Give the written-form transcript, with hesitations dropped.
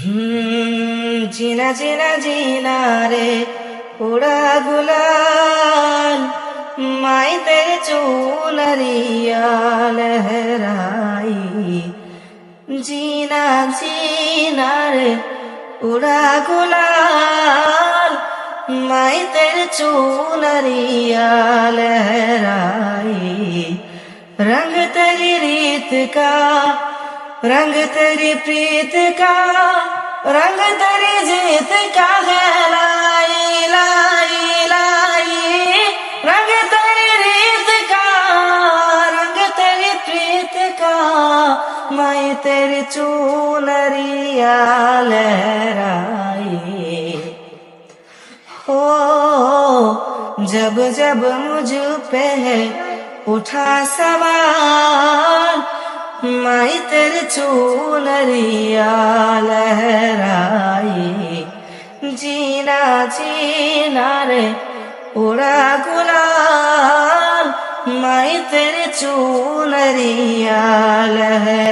जीना जीना जीना रे उड़ा गुलाल, माई तेरे चूनरिया लहराई। जीना जीना रे उड़ा गुलाल, माई तेरे चूनरिया लहराई। रंग तेरी रीत का, रंग तेरी प्रीत का, रंग तेरी जीत का है लाई लाई लाई। रंग तेरी रीत का, रंग तेरी प्रीत का, मैं तेरी चूनरिया लहराई। हो जब जब मुझ पे है उठा सवाल, माई तेरे चूनरिया लहराई। जीना जीना रे उड़ा गुलाल, माई तेरे चूनरिया लहराई।